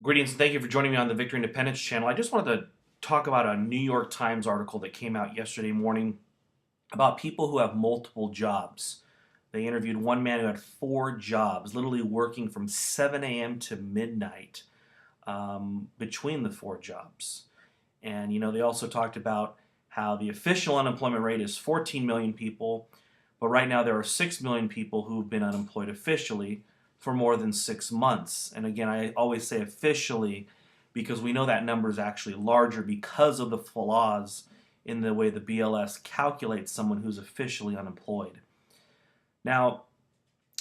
Greetings and thank you for joining me on the Victory Independence channel. I just wanted to talk about a New York Times article that came out yesterday morning about people who have multiple jobs. They interviewed one man who had four jobs, literally working from 7 a.m. to midnight between the four jobs. And, they also talked about how the official unemployment rate is 14 million people, but right now there are 6 million people who've been unemployed officially for more than 6 months. And again, I always say officially because we know that number is actually larger because of the flaws in the way the BLS calculates someone who's officially unemployed. Now,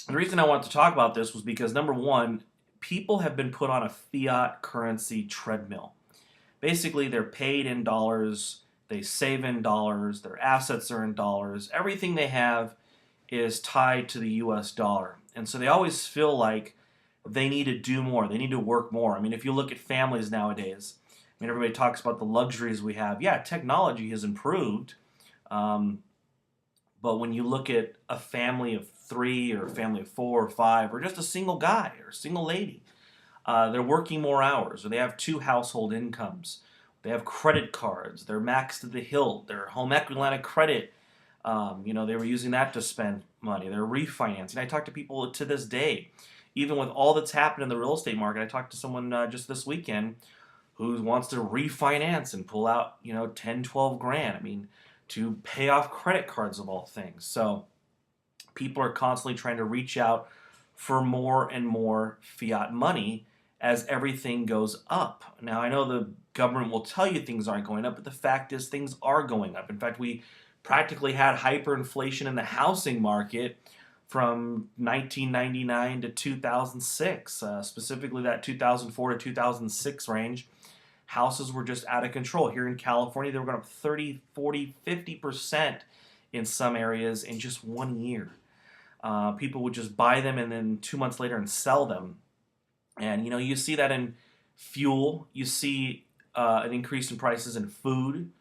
the reason I wanted to talk about this was because number one, people have been put on a fiat currency treadmill. Basically, they're paid in dollars, they save in dollars, their assets are in dollars, everything they have is tied to the US dollar. And so they always feel like they need to do more, they need to work more. I mean, if you look at families nowadays, everybody talks about the luxuries we have. Yeah, technology has improved. Um, but when you look at a family of three or a family of four or five, or just a single guy or a single lady, they're working more hours, or they have two household incomes. They have credit cards. They're maxed to the hilt. Their home equity line of credit. They were using that to spend money. They're refinancing. I talk to people to this day, even with all that's happened in the real estate market. I talked to someone just this weekend who wants to refinance and pull out, 10, 12 grand. To pay off credit cards of all things. So people are constantly trying to reach out for more and more fiat money as everything goes up. Now, I know the government will tell you things aren't going up, but the fact is things are going up. In fact, we practically had hyperinflation in the housing market from 1999 to 2006, specifically that 2004 to 2006 range. Houses were just out of control. Here in California, they were going up 30, 40, 50% in some areas in just 1 year. People would just buy them and then 2 months later and sell them. And you see that in fuel. You see an increase in prices in food.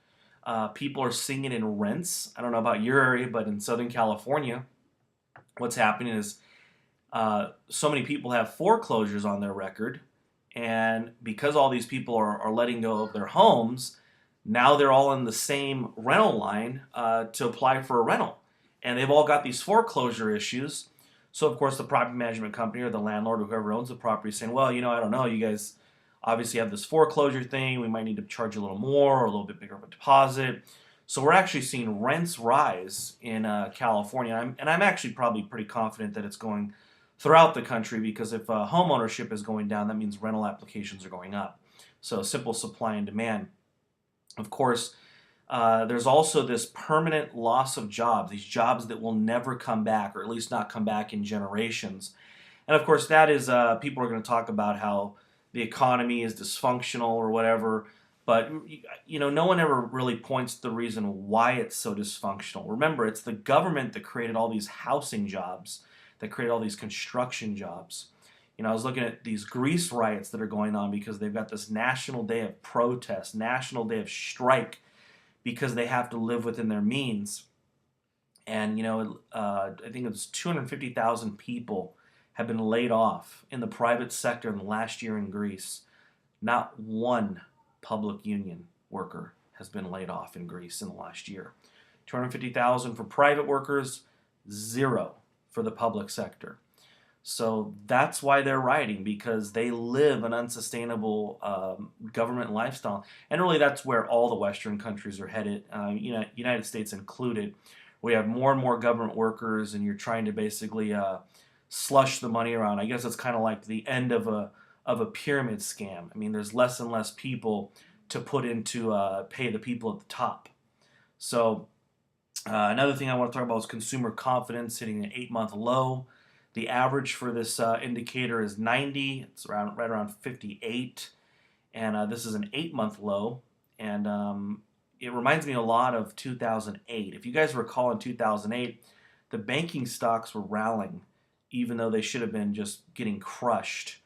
People are seeing it in rents. I don't know about your area, but in Southern California, what's happening is so many people have foreclosures on their record. And because all these people are letting go of their homes, now they're all in the same rental line to apply for a rental. And they've all got these foreclosure issues. So, of course, the property management company or the landlord or whoever owns the property is saying, well, I don't know, you guys obviously have this foreclosure thing. We might need to charge you a little more or a little bit bigger of a deposit. So we're actually seeing rents rise in California. I'm actually probably pretty confident that it's going throughout the country because if home ownership is going down, that means rental applications are going up. So simple supply and demand. Of course, there's also this permanent loss of jobs, these jobs that will never come back, or at least not come back in generations. And of course, that is, people are going to talk about how the economy is dysfunctional or whatever, but no one ever really points to the reason why it's so dysfunctional. Remember, it's the government that created all these housing jobs, that created all these construction jobs. I was looking at these Greece riots that are going on because they've got this national day of protest, national day of strike, because they have to live within their means. And, I think it was 250,000 people have been laid off in the private sector in the last year in Greece. Not one public union worker has been laid off in Greece in the last year. 250,000 for private workers, zero for the public sector. So that's why they're rioting, because they live an unsustainable government lifestyle. And really that's where all the Western countries are headed, United States included. We have more and more government workers, and you're trying to basically slush the money around. I guess it's kind of like the end of a pyramid scam. There's less and less people to put into pay the people at the top. So another thing I want to talk about is consumer confidence hitting an 8-month low. The average for this indicator is 90. It's right around 58. And this is an 8-month low. And it reminds me a lot of 2008. If you guys recall, in 2008, the banking stocks were rallying, even though they should have been just getting crushed.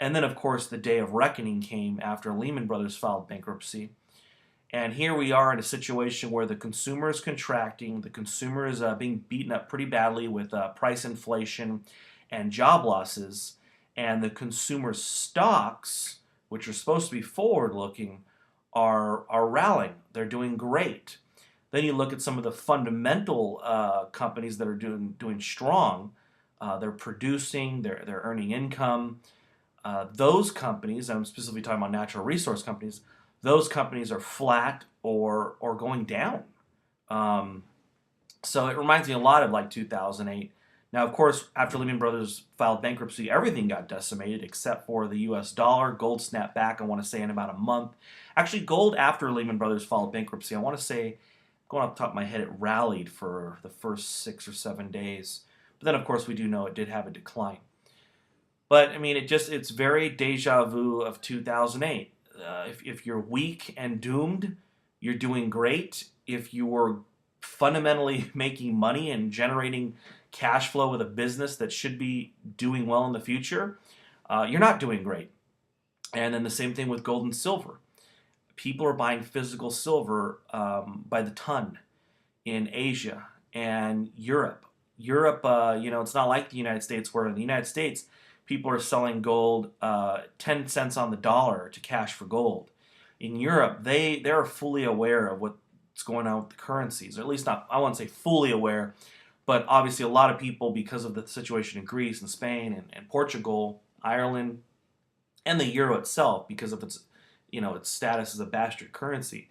And then, of course, the day of reckoning came after Lehman Brothers filed bankruptcy. And here we are in a situation where the consumer is contracting, the consumer is being beaten up pretty badly with price inflation and job losses, and the consumer stocks which are supposed to be forward-looking, are rallying. They're doing great. Then you look at some of the fundamental companies that are doing strong. They're producing. They're earning income. Those companies, I'm specifically talking about natural resource companies. Those companies are flat or going down. Um, so it reminds me a lot of like 2008. Now, of course, after Lehman Brothers filed bankruptcy, everything got decimated except for the US dollar. Gold snapped back, I want to say, in about a month. Actually, gold after Lehman Brothers filed bankruptcy, I want to say, going off the top of my head, it rallied for the first 6 or 7 days. But then, of course, we do know it did have a decline. But I mean, it's very deja vu of 2008. If you're weak and doomed, you're doing great. If you're fundamentally making money and generating cash flow with a business that should be doing well in the future, you're not doing great. And then the same thing with gold and silver. People are buying physical silver by the ton in Asia and Europe. Europe, it's not like the United States, where in the United States, people are selling gold 10 cents on the dollar to cash for gold. In Europe, they're fully aware of what's going on with the currencies, or at least not, I won't say fully aware, but obviously a lot of people, because of the situation in Greece and Spain and Portugal, Ireland, and the euro itself, because of its status as a bastard currency,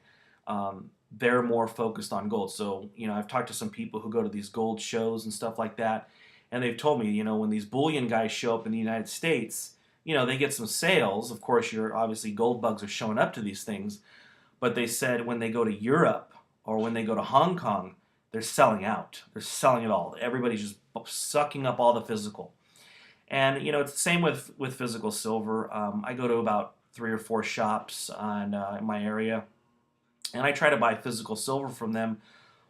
they're more focused on gold. So, I've talked to some people who go to these gold shows and stuff like that, and they've told me, when these bullion guys show up in the United States, they get some sales. Of course, obviously gold bugs are showing up to these things, but they said when they go to Europe or when they go to Hong Kong, they're selling out. They're selling it all. Everybody's just sucking up all the physical. And, it's the same with physical silver. I go to about 3 or 4 shops in my area, and I try to buy physical silver from them.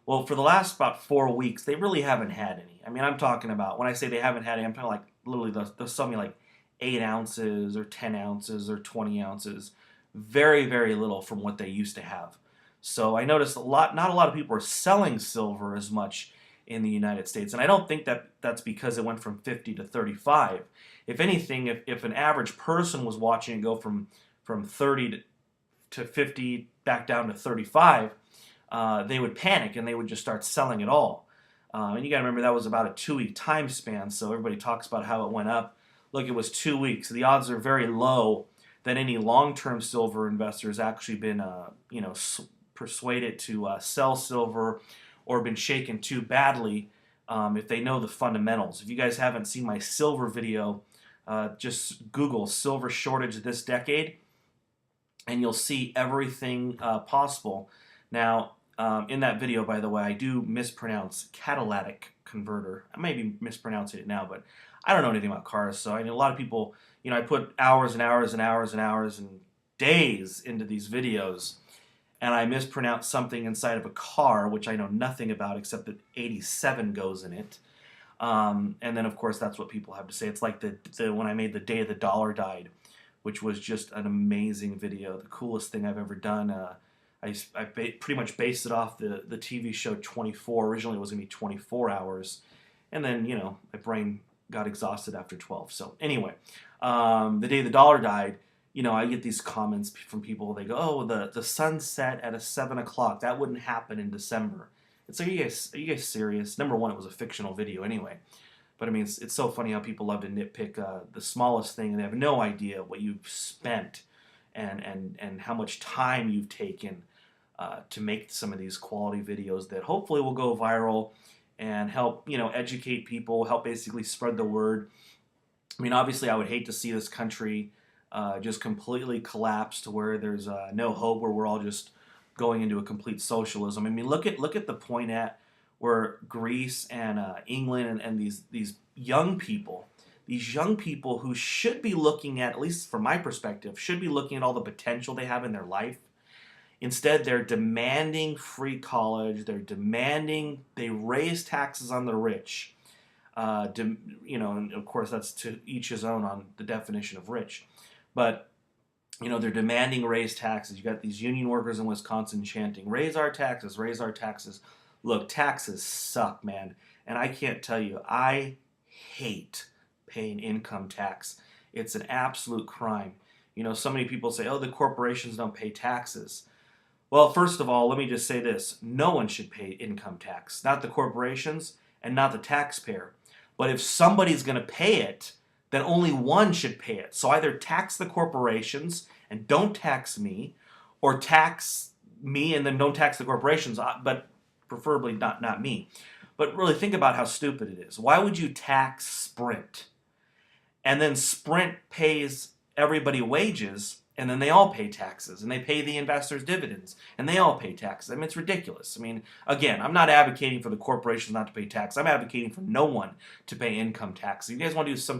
Well, for the last about 4 weeks, they really haven't had any. I mean, I'm talking about, when I say they haven't had any, I'm talking like literally they'll sell me like 8 ounces or 10 ounces or 20 ounces. Very, very little from what they used to have. So I noticed not a lot of people are selling silver as much in the United States. And I don't think that's because it went from 50 to 35. If anything, if an average person was watching it go from 30 to 50 back down to 35, they would panic and they would just start selling it all. And you got to remember that was about a 2-week time span, so everybody talks about how it went up. Look, it was 2 weeks. The odds are very low that any long-term silver investor has actually been, persuaded to sell silver or been shaken too badly if they know the fundamentals. If you guys haven't seen my silver video, just Google silver shortage this decade, and you'll see everything possible. Now, in that video, by the way, I do mispronounce catalytic converter. I may be mispronouncing it now, but I don't know anything about cars, so I know a lot of people, I put hours and hours and hours and hours and days into these videos, and I mispronounce something inside of a car, which I know nothing about except that 87 goes in it. And then, of course, that's what people have to say. It's like when I made The Day the Dollar Died, which was just an amazing video, the coolest thing I've ever done. I pretty much based it off the TV show 24. Originally, it was going to be 24 hours. And then, my brain got exhausted after 12. So anyway, The Day the Dollar Died, I get these comments from people. They go, oh, the sun set at 7 o'clock. That wouldn't happen in December. It's like, are you guys serious? Number one, it was a fictional video anyway. But I mean, it's so funny how people love to nitpick the smallest thing, and they have no idea what you've spent and how much time you've taken to make some of these quality videos that hopefully will go viral and help, educate people, help basically spread the word. I mean, obviously, I would hate to see this country just completely collapse to where there's no hope, where we're all just going into a complete socialism. I mean, look at the point at where Greece and England and these young people who should be looking at least from my perspective, should be looking at all the potential they have in their life. Instead, they're demanding free college. They're demanding they raise taxes on the rich. And of course, that's to each his own on the definition of rich. But they're demanding raise taxes. You got these union workers in Wisconsin chanting, "Raise our taxes, raise our taxes." Look, taxes suck, man. And I can't tell you, I hate paying income tax. It's an absolute crime. So many people say, oh, the corporations don't pay taxes. Well, first of all, let me just say this. No one should pay income tax, not the corporations and not the taxpayer. But if somebody's going to pay it, then only one should pay it. So either tax the corporations and don't tax me, or tax me and then don't tax the corporations, but preferably not me. But really think about how stupid it is. Why would you tax Sprint? And then Sprint pays everybody wages, and then they all pay taxes, and they pay the investors dividends, and they all pay taxes. I mean, it's ridiculous. I mean, again, I'm not advocating for the corporations not to pay tax. I'm advocating for no one to pay income tax. If you guys want to do some,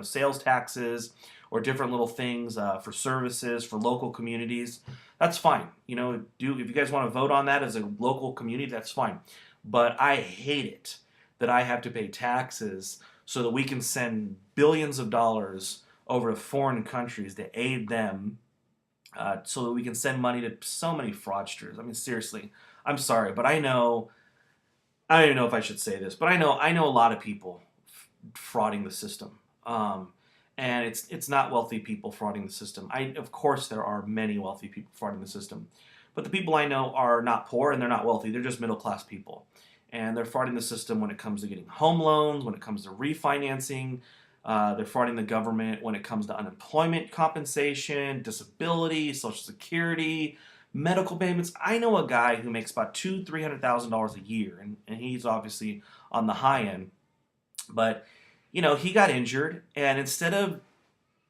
sales taxes or different little things for services for local communities, that's fine. If you guys want to vote on that as a local community, that's fine. But I hate it that I have to pay taxes so that we can send billions of dollars over to foreign countries to aid them, so that we can send money to so many fraudsters. I mean, seriously, I'm sorry, but I don't even know if I should say this, but I know a lot of people frauding the system, and it's not wealthy people frauding the system. Of course, there are many wealthy people frauding the system, but the people I know are not poor and they're not wealthy. They're just middle class people, and they're frauding the system when it comes to getting home loans, when it comes to refinancing. They're frauding the government when it comes to unemployment compensation, disability, Social Security, medical payments. I know a guy who makes about $200,000-$300,000 a year, and he's obviously on the high end. But he got injured, and instead of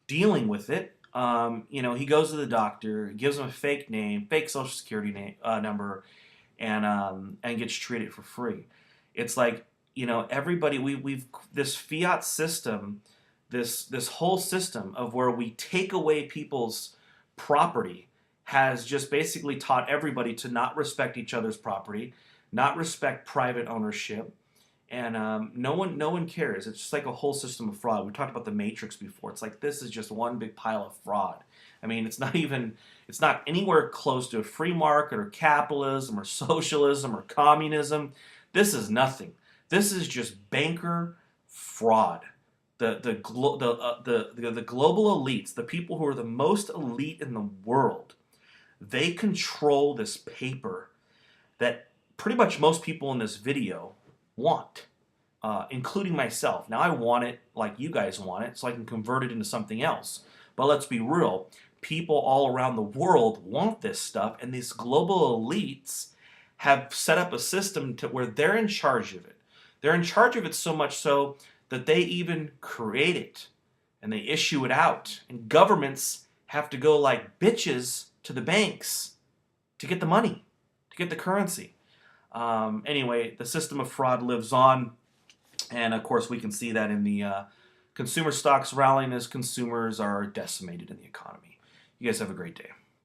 dealing with it, he goes to the doctor, gives him a fake name, fake Social Security number, and gets treated for free. It's like, everybody, we've this fiat system, this whole system of where we take away people's property has just basically taught everybody to not respect each other's property, not respect private ownership, and no one cares. It's just like a whole system of fraud. We talked about the Matrix before. It's like this is just one big pile of fraud. I mean, it's not anywhere close to a free market or capitalism or socialism or communism. This is nothing. This is just banker fraud. The global elites, the people who are the most elite in the world, they control this paper that pretty much most people in this video want, including myself. Now I want it like you guys want it, so I can convert it into something else. But let's be real. People all around the world want this stuff, and these global elites have set up a system to where they're in charge of it. They're in charge of it so much so that they even create it and they issue it out. And governments have to go like bitches to the banks to get the money, to get the currency. Anyway, the system of fraud lives on. And of course, we can see that in the consumer stocks rallying as consumers are decimated in the economy. You guys have a great day.